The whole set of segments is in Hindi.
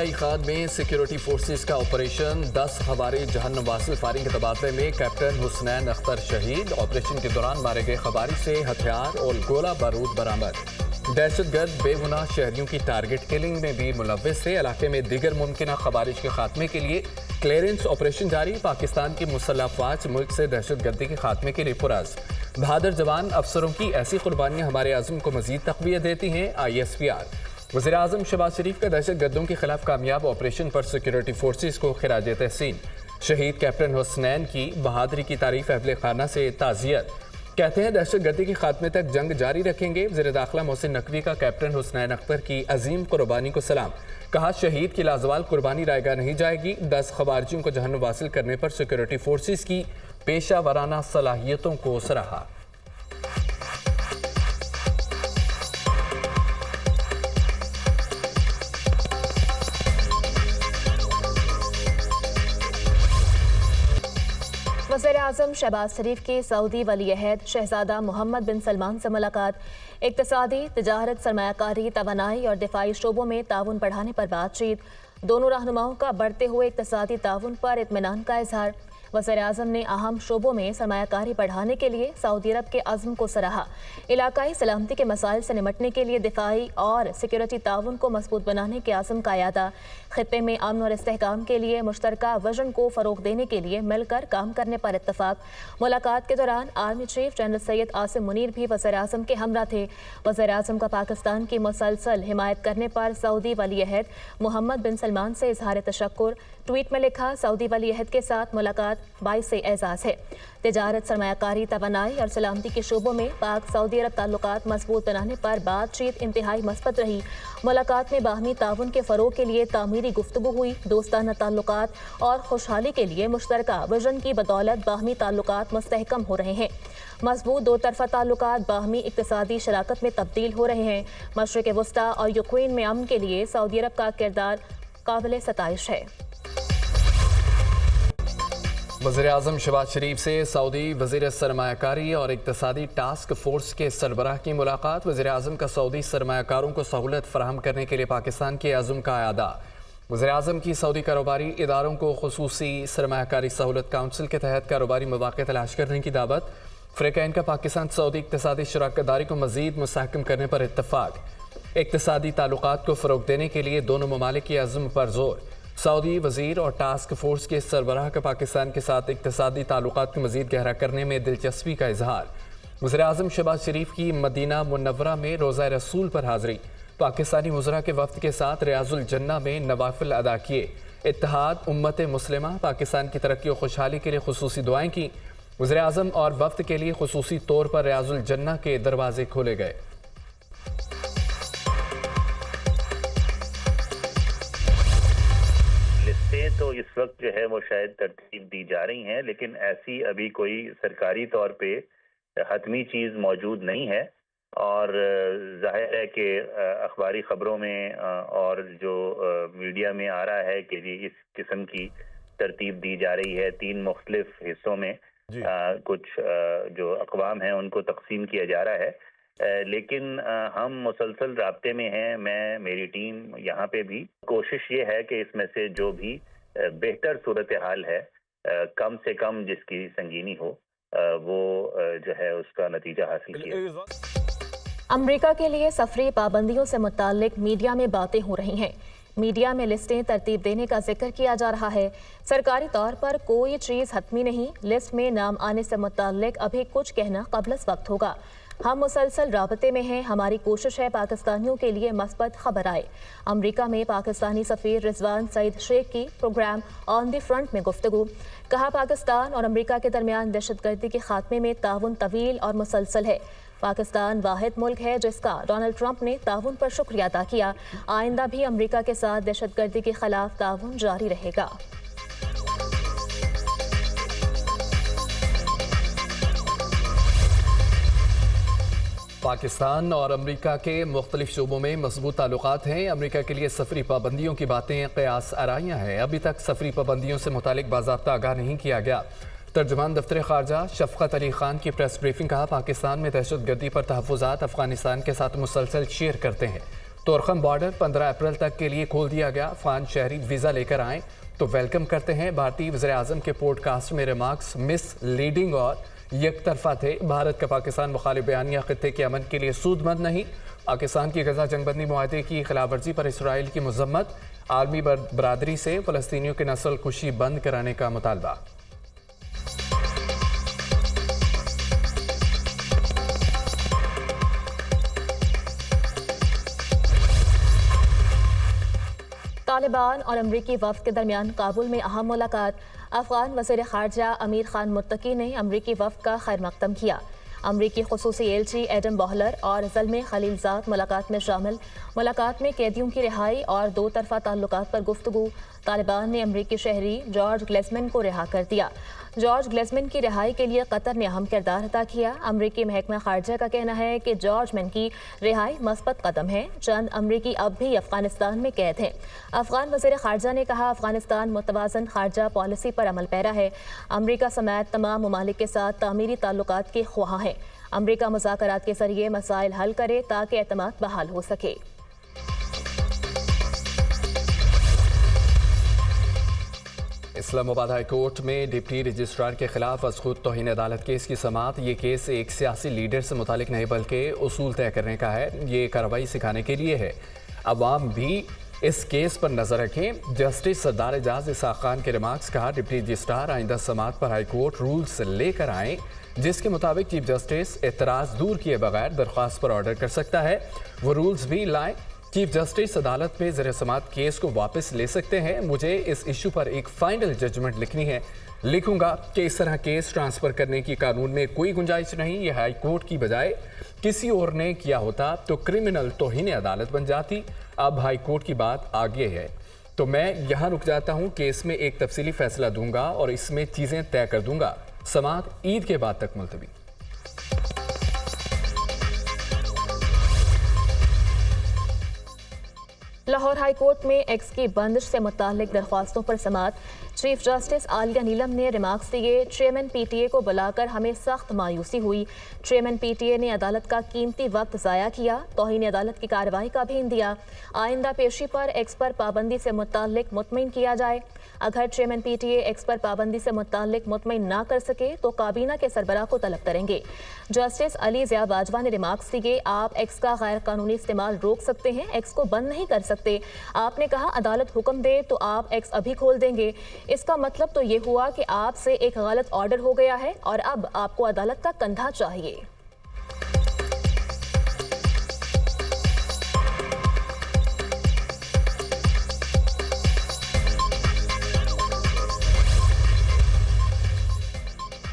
इंतहाई खाद में सिक्योरिटी फोर्सेस का ऑपरेशन 10 खवारी जहन्नम वासिल फायरिंग के तबादले में कैप्टन हुसनैन अख्तर शहीद। ऑपरेशन के दौरान मारे गए खवारी से हथियार और गोला बारूद बरामद। दहशतगर्द बेगुनाह शहरियों की टारगेट किलिंग में भी मुलव्विस थे। इलाके में दीगर मुमकिन खवारिज के खात्मे के लिए क्लियरेंस ऑपरेशन जारी। पाकिस्तान की मुसल्लह अफवाज मुल्क से दहशतगर्दी के खात्मे के लिए पुरअज़्म। बहादुर जवान अफसरों की ऐसी कुर्बानियाँ हमारे आज़म को मजीद तक़वियत देती हैं। ISPR वज़ीर आज़म शहबाज शरीफ का दहशतगर्दों के खिलाफ कामयाब ऑपरेशन पर सिक्योरिटी फोर्सेस को खिराज तहसीन। शहीद कैप्टन हुसनैन की बहादुरी की तारीफ अहले खाना से ताज़ियत। कहते हैं दहशतगर्दी के खात्मे तक जंग जारी रखेंगे। वज़ीर दाखिला मोहसिन नकवी का कैप्टन हुसनैन अख्तर की अजीम कुर्बानी को सलाम। कहा शहीद की लाजवाल कुर्बानी रायगा नहीं जाएगी। 10 खवारिजियों को जहन्नुम वासिल करने पर सिक्योरिटी फोर्सेस की पेशा वराना सलाहियतों को सराहा। वज़ीर-ए-आज़म शहबाज शरीफ की सऊदी वली-ए-अहद शहजादा मोहम्मद बिन सलमान से मुलाकात। इक़्तिसादी, तिजारत, सरमायाकारी, तवानाई और दिफाई शोबों में ताउन बढ़ाने पर बातचीत। दोनों रहनुमाओं का बढ़ते हुए इक़्तिसादी ताउन पर इत्मीनान का इजहार। वज़ीर-ए-आज़म ने अहम शोबों में सरमायाकारी बढ़ाने के लिए सऊदी अरब के अज़्म को सराहा। इलाकाई सलामती के मसाइल से निमटने के लिए दिफाई और सिक्योरिटी ताउन को मजबूत बनाने के आज़म का यादा। खित्ते में अमन और इस्तेहकाम के लिए मुश्तरका विजन को फ़रोग देने के लिए मिलकर काम करने पर इत्तफाक। मुलाकात के दौरान army chief general Syed Asim Munir भी वज़ीर-ए-आज़म के हमरा थे। वज़ीर-ए-आज़म का पाकिस्तान की मुसलसल हिमायत करने पर सऊदी वली-ए-अहद मोहम्मद बिन सलमान से इजहार तशक्कुर। ट्वीट में लिखा, सऊदी वली-ए-अहद के साथ मुलाकात बाइस एजाज़ है। तिजारत, सरमायाकारी, तवानाई और सलामती के शोबों में पाक सऊदी अरब ताल्लुकात मजबूत बनाने पर बातचीत इंतहाई मस्बत रही। मुलाकात में बाहमी ताउन के फ़रोग के लिए तामीरी गुफ्तगू हुई। दोस्ताना ताल्लुकात और खुशहाली के लिए मुश्तरका विजन की बदौलत बाहमी ताल्लुकात मुस्तहकम हो रहे हैं। मजबूत दो तरफ़ा ताल्लुकात बाहमी इक़्तिसादी शराकत में तब्दील हो रहे हैं। मशरिक़ वस्ता और यूक्रेन में अमन के लिए सऊदी अरब का किरदार काबिल सताइश है। वज़ीर-ए-आज़म शहबाज शरीफ से सऊदी वज़ीर सरमायाकारी और इक़्तिसादी टास्क फोर्स के सरबराह की मुलाकात। वज़ीर-ए-आज़म का सऊदी सरमायाकारों को सहूलत फराहम करने के लिए पाकिस्तान के आज़म का अदा। वज़ीर-ए-आज़म की सऊदी कारोबारी इदारों को खुसूसी सरमायाकारी सहूलत काउंसिल के तहत कारोबारी मौक़े तलाश करने की दावत। फ़रीक़ैन का पाकिस्तान सऊदी इक़्तिसादी शराकतदारी को मज़ीद मुस्तहकम करने पर इत्तफ़ाक़। इक़्तिसादी ताल्लुकात को फ़रोग़ देने के लिए दोनों ममालिक के अज़्म पर जोर। सऊदी वज़ीर और टास्क फोर्स के सरबराह का पाकिस्तान के साथ इक़्तिसादी ताल्लुकात को मज़ीद गहरा करने में दिलचस्पी का इजहार। वज़ीर-ए-आज़म शहबाज शरीफ की मदीना मुनव्वरा में रोज़ा रसूल पर हाज़री। पाकिस्तानी वज़रा के वफ़द के साथ रियाज़ुल जन्ना में नवाफिल अदा किए। इत्तेहाद उम्मत मुस्लिमा पाकिस्तान की तरक्की और खुशहाली के लिए खुसूसी दुआएं की। वज़ीर-ए-आज़म और वफ़द के लिए खुसूसी तौर पर रियाज़ुल जन्ना के दरवाजे खोले गए। लिस्टें तो इस वक्त जो है वो शायद तरतीब दी जा रही हैं, लेकिन ऐसी अभी कोई सरकारी तौर पे हतमी चीज़ मौजूद नहीं है। और जाहिर है कि अखबारी ख़बरों में और जो मीडिया में आ रहा है कि जी इस किस्म की तरतीब दी जा रही है। 3 मुख्तलिफ हिस्सों में कुछ जो अक़वाम हैं उनको तकसीम किया जा रहा है। लेकिन हम मुसलसल राब्ते में हैं। मेरी टीम यहाँ पे भी कोशिश ये है कि इसमें से जो भी बेहतर सूरत हाल है, कम से कम जिसकी संगीनी हो, वो जो है उसका नतीजा हासिल किया। अमरीका के लिए सफरी पाबंदियों से मुताल्लिक मीडिया में बातें हो रही हैं। मीडिया में लिस्टें तरतीब देने का जिक्र किया जा रहा है। सरकारी तौर पर कोई चीज़ हतमी नहीं। लिस्ट में नाम आने से मुताल्लिक अभी कुछ कहना क़ब्ल वक्त होगा। हम मुसलसल राबते में हैं। हमारी कोशिश है पाकिस्तानियों के लिए मस्बत खबर आए। अमरीका में पाकिस्तानी सफ़ीर रिजवान सईद शेख की प्रोग्राम ऑन द फ्रंट में गुफ्तगू। कहा, पाकिस्तान और अमरीका के दरमियान दहशतगर्दी के खात्मे में ताउन तवील और मुसलसल है। पाकिस्तान वाहिद मुल्क है जिसका डोनाल्ड ट्रंप ने ताउन पर शुक्रिया अदा किया। आइंदा भी अमरीका के साथ दहशतगर्दी के खिलाफ ताउन जारी रहेगा। पाकिस्तान और अमरीका के मुख्तलिफ शोबों में मजबूत ताल्लुकात हैं। अमरीका के लिए सफरी पाबंदियों की बातें क़यास आराइयाँ हैं। अभी तक सफरी पाबंदियों से मुतालिक बाज़ाब्ता आगाह नहीं किया गया। तर्जुमान दफ्तर ख़ारजा शफ़क़त अली ख़ान की प्रेस ब्रीफिंग। कहा, पाकिस्तान में दहशतगर्दी पर तहफ़्फ़ुज़ात अफ़गानिस्तान के साथ मुसलसल शेयर करते हैं। तोरखम बॉर्डर 15 अप्रैल तक के लिए खोल दिया गया। अफगान शहरी वीज़ा लेकर आएँ तो वेलकम करते हैं। भारतीय वज़ीर आज़म के पॉडकास्ट में रिमार्क्स मिसलीडिंग और एक तरफा थे। भारत का पाकिस्तान मुखालिफ बयानिया खित्ते के अमन के लिए सूदमंद नहीं। पाकिस्तान की गजा जंगबंदी मुआहदे की खिलाफवर्जी पर इसराइल की मजम्मत। आलमी बरादरी से फ़लस्तीनियों की नस्ल कुशी बंद कराने का मुतालबा। तालिबान और अमरीकी वफ़द के दरमियान काबुल में अहम मुलाकात। अफगान वज़ीर ख़ारजा अमीर खान मुत्तकी ने अमरीकी वफ़द का खैर मक़दम किया। अमरीकी ख़ुसूसी एलची एडम बॉहलर और ज़ल्मे खलीलज़ाद मुलाकात में शामिल। मुलाकात में कैदियों की रिहाई और दो तरफ़ा ताल्लुकात पर गुफ्तगू। तालिबान ने अमरीकी शहरी जॉर्ज ग्लेसमैन को रिहा कर दिया। जॉर्ज ग्लेसमैन की रिहाई के लिए कतर ने अहम किरदार अदा किया। अमरीकी महकमा खारजा का कहना है कि जॉर्ज मैन की रिहाई मस्बत कदम है। चंद अमरीकी अब भी अफगानिस्तान में कैद हैं। अफगान वज़ीर खारजा ने कहा, अफगानिस्तान मुतवाज़न खारजा पॉलिसी पर अमल पैरा है। अमरीका समेत तमाम ममालिक के साथ तामीरी ताल्लुकात के ख्वाह है। अमरीका मुज़ाकरात के जरिए मसाइल हल करे ताकि एतमाद बहाल हो सके। इस्लामाबाद हाई कोर्ट में डिप्टी रजिस्ट्रार के खिलाफ अज़खुद तौहीन अदालत केस की समाअत। ये केस एक सियासी लीडर से मुतालिक नहीं बल्कि उसूल तय करने का है। ये कार्रवाई सिखाने के लिए है। अवाम भी इस केस पर नजर रखें। जस्टिस सरदार एजाज इसाक खान के रिमार्क्स। कहा, डिप्टी रजिस्ट्रार आइंदा समाअत पर हाई कोर्ट रूल्स लेकर आएँ जिसके मुताबिक चीफ जस्टिस एतराज़ दूर किए बगैर दरख्वास्त पर ऑर्डर कर सकता है। वो रूल्स भी लाएँ। चीफ जस्टिस अदालत में ज़ेर समाअत केस को वापस ले सकते हैं। मुझे इस इशू पर एक फाइनल जजमेंट लिखनी है। लिखूंगा कि इस तरह केस ट्रांसफ़र करने की कानून में कोई गुंजाइश नहीं। यह हाई कोर्ट की बजाय किसी और ने किया होता तो क्रिमिनल तौहीन अदालत बन जाती। अब हाई कोर्ट की बात आगे है तो मैं यहाँ रुक जाता हूँ। केस में एक तफसीली फैसला दूंगा और इसमें चीज़ें तय कर दूंगा। समाअत ईद के बाद तक मुलतवी। लाहौर हाई कोर्ट में एक्स की बंदिश से मुतालिक दरख्वास्तों पर समाअत। चीफ जस्टिस आलिया नीलम ने रिमार्क्स दिए। चेयरमैन पीटीए को बुलाकर हमें सख्त मायूसी हुई। चेयरमैन पीटीए ने अदालत का कीमती वक्त ज़ाया किया। तौहीन अदालत की कार्रवाई का भी दिया। आइंदा पेशी पर एक्स पर पाबंदी से मुतालिक मुतमईन किया जाए। अगर चेयरमैन पीटीए एक्स पर पाबंदी से मुतालिक मुतमईन ना कर सके तो काबीना के सरबराह को तलब करेंगे। जस्टिस अली ज़िया बाजवा ने रिमार्क्स दिए। आप एक्स का गैर कानूनी इस्तेमाल रोक सकते हैं, एक्स को बंद नहीं कर सकते। आपने कहा अदालत हुक्म दे तो आप एक्स अभी खोल देंगे। इसका मतलब तो ये हुआ कि आपसे एक गलत ऑर्डर हो गया है और अब आपको अदालत का कंधा चाहिए।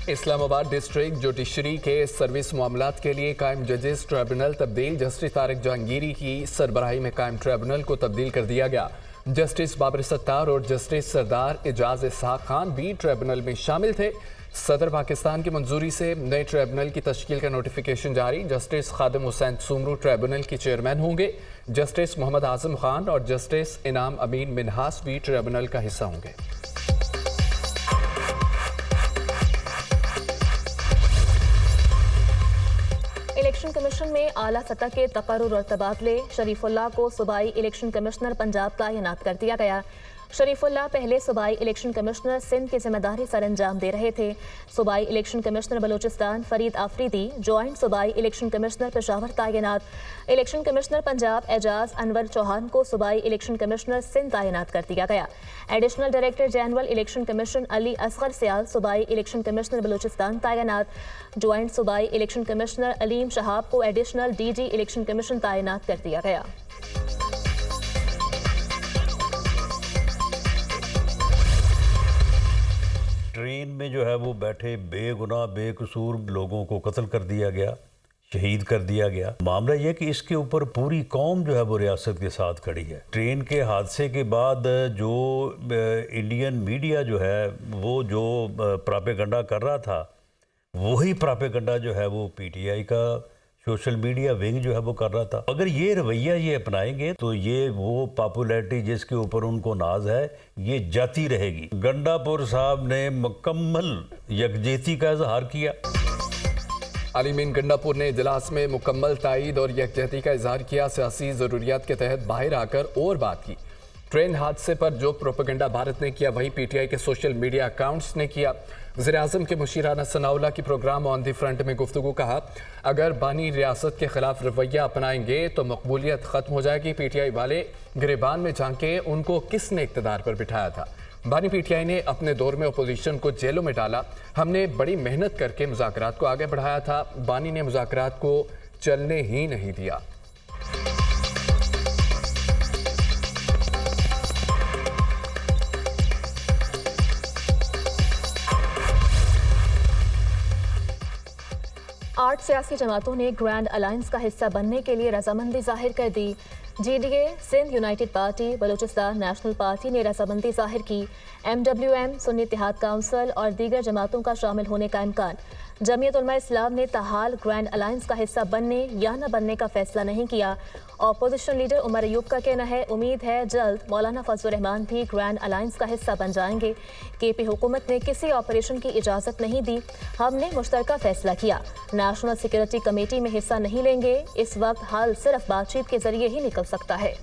इस्लामाबाद डिस्ट्रिक्ट जुडिशरी के सर्विस मामलात के लिए कायम जजेस ट्रिब्यूनल तब्दील। जस्टिस तारिक जहांगीरी की सरबराही में कायम ट्रिब्यूनल को तब्दील कर दिया गया। जस्टिस बाबर सत्तार और जस्टिस सरदार एजाज इसाक खान भी ट्रिब्यूनल में शामिल थे। सदर पाकिस्तान की मंजूरी से नए ट्रिब्यूनल की तश्कील का नोटिफिकेशन जारी। जस्टिस खादिम हुसैन सुमरू ट्रिब्यूनल के चेयरमैन होंगे। जस्टिस मोहम्मद आजम खान और जस्टिस इनाम अमीन मिनहास भी ट्रिब्यूनल का हिस्सा होंगे। इलेक्शन कमीशन में आला सतह के तकर्रुर और तबादले। शरीफुल्लाह को सूबाई इलेक्शन कमिश्नर पंजाब तैनात कर दिया गया। शरीफुल्लाह पहले सूबाई इलेक्शन कमिश्नर सिंध की जिम्मेदारी सर अंजाम दे रहे थे। सूबाई election commissioner Balochistan Farid Afridi, joint सूबाई इलेक्शन कमिश्नर पेशावर तैनात। इलेक्शन कमिश्नर पंजाब एजाज अनवर चौहान को सूबाई इलेक्शन कमिश्नर सिंध तैनात कर दिया गया। Additional director general election commission Ali Asghar Sial सूबाई इलेक्शन कमिश्नर बलूचिस्तान तैनात। ज्वाइंट सूबाई इलेक्शन कमिश्नर अलीम शहाब को एडिशनल डीजी इलेक्शन कमीशन तैनात कर दिया गया। ट्रेन में जो है वो बैठे बेगुनाह बेकसूर लोगों को कत्ल कर दिया गया, शहीद कर दिया गया। मामला यह कि इसके ऊपर पूरी कौम जो है वो रियासत के साथ खड़ी है। ट्रेन के हादसे के बाद जो इंडियन मीडिया जो है वो जो प्रोपेगेंडा कर रहा था, वही प्रोपेगेंडा जो है वो पीटीआई का सोशल मीडिया विंग जो है वो कर रहा था। अगर ये रवैया ये अपनाएंगे तो ये वो पॉपुलैरिटी जिसके ऊपर उनको नाज है ये जाती रहेगी। गंडापुर साहब ने मुकम्मल यकजहती का इजहार किया। अलीमीन गंडापुर ने इजलास में मुकम्मल ताईद और यकजहती का इजहार किया। सियासी ज़रूरियात के तहत बाहर आकर और बात की। ट्रेन हादसे पर जो प्रोपेगेंडा भारत ने किया वही पीटीआई के सोशल मीडिया अकाउंट्स ने किया। वज़ीर-ए-आज़म के मुशीराना सनाउल्लाह की प्रोग्राम ऑन द फ्रंट में गुफ्तगू कहा, अगर बानी रियासत के खिलाफ रवैया अपनाएंगे तो मकबूलियत ख़त्म हो जाएगी। पीटीआई वाले गिरेबान में झांके, उनको किसने इक़्तिदार पर बिठाया था? बानी पीटीआई ने अपने दौर में अपोजिशन को जेलों में डाला। हमने बड़ी मेहनत करके मुज़ाकरात को आगे बढ़ाया था। बानी ने मुज़ाकरात को चलने ही नहीं दिया। आठ सियासी जमातों ने ग्रैंड अलायंस का हिस्सा बनने के लिए रजामंदी जाहिर कर दी। GDA, Sindh United Party, Balochistan National Party ने रजामंदी जाहिर की। एमडब्ल्यूएम, सुन्नी इत्तेहाद काउंसिल और दीगर जमातों का शामिल होने का इम्कान। जमीयत उलमा इस्लाम ने ताहाल ग्रैंड अलायंस का हिस्सा बनने या न बनने का फैसला नहीं किया। अपोजिशन लीडर उमर अयूब का कहना है, उम्मीद है जल्द मौलाना फजलुर रहमान भी ग्रैंड अलायंस का हिस्सा बन जाएंगे। केपी हुकूमत ने किसी ऑपरेशन की इजाज़त नहीं दी। हमने मुश्तरका फैसला किया, नेशनल सिक्योरिटी कमेटी में हिस्सा नहीं लेंगे। इस वक्त हल सिर्फ बातचीत के जरिए ही निकल सकता है।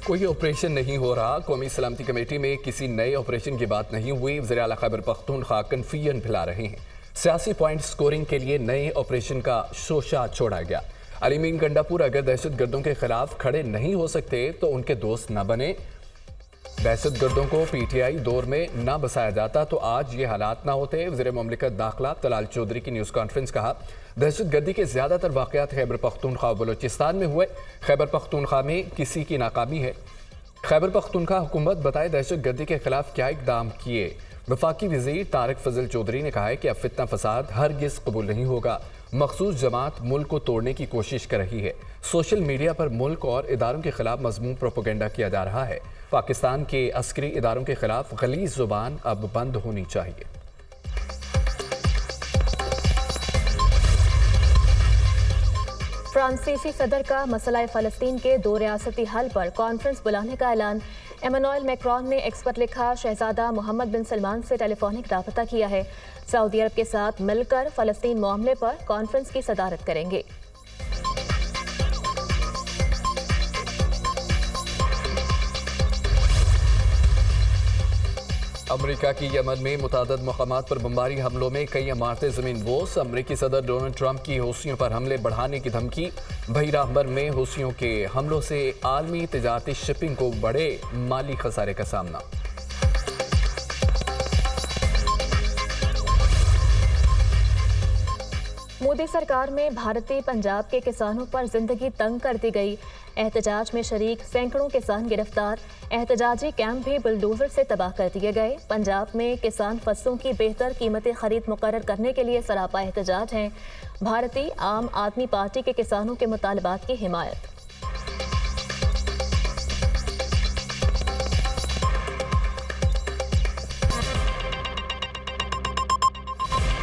कोई ऑपरेशन नहीं हो रहा। कौमी सलामती कमेटी में किसी नए ऑपरेशन की बात नहीं हुई। वज़ीर आला खैबर पख्तूनख्वा कन्फ्यूजन फैला रहे हैं। सियासी पॉइंट स्कोरिंग के लिए नए ऑपरेशन का शोशा छोड़ा गया। अलीमीन गंडापुर अगर दहशतगर्दों के खिलाफ खड़े नहीं हो सकते तो उनके दोस्त न बने। दहशतगर्दों को पीटीआई दौर में न बसाया जाता तो आज ये हालात ना होते। वज़ीर मुमलिकत दाखिला तलाल चौधरी की न्यूज़ कॉन्फ्रेंस कहा, दहशतगर्दी के ज़्यादातर वाक़यात खैबर पख्तूनख्वा और बलूचिस्तान में हुए। खैबर पख्तूनख्वा में किसी की नाकामी है। खैबर पख्तूनख्वा हुकूमत बताए दहशतगर्दी के खिलाफ क्या इकदाम किए। वफाकी वज़ीर तारिक फजल चौधरी ने कहा है कि अब फितना फसाद हरगिज़ कबूल नहीं होगा। मखसूस जमात मुल्क को तोड़ने की कोशिश कर रही है। सोशल मीडिया पर मुल्क और इदारों के खिलाफ मज़मूम प्रोपेगेंडा किया जा रहा है। पाकिस्तान के अस्करी इदारों के खिलाफ गलीज़ ज़ुबान अब बंद होनी चाहिए। फ्रांसीसी सदर का मसला फ़लस्तीन के दो रियासती हल पर कॉन्फ्रेंस बुलाने का ऐलान। एमानुएल मैक्रोन ने एक्स पर लिखा, शहजादा मोहम्मद बिन सलमान से टेलीफोनिक राबता किया है। सऊदी अरब के साथ मिलकर फ़लस्तीन मामले पर कॉन्फ्रेंस की सदारत करेंगे। अमेरिका की यमन में मुतादद मकामात पर बमबारी हमलों में कई इमारतें ज़मीन बोस। अमेरिकी सदर डोनाल्ड ट्रंप की हूसियों पर हमले बढ़ाने की धमकी। बहिरा अंबर में हूसियों के हमलों से आलमी तिजारती शिपिंग को बड़े माली खसारे का सामना। मोदी सरकार में भारतीय पंजाब के किसानों पर जिंदगी तंग कर दी गई। एहतजाज में शरीक सैकड़ों किसान गिरफ्तार। एहतजाजी कैंप भी बुलडोजर से तबाह कर दिए गए। पंजाब में किसान फसलों की बेहतर कीमतें खरीद मुकर्रर करने के लिए सरापा एहतजाज हैं। भारतीय आम आदमी पार्टी के किसानों के मुतालबात की हिमायत।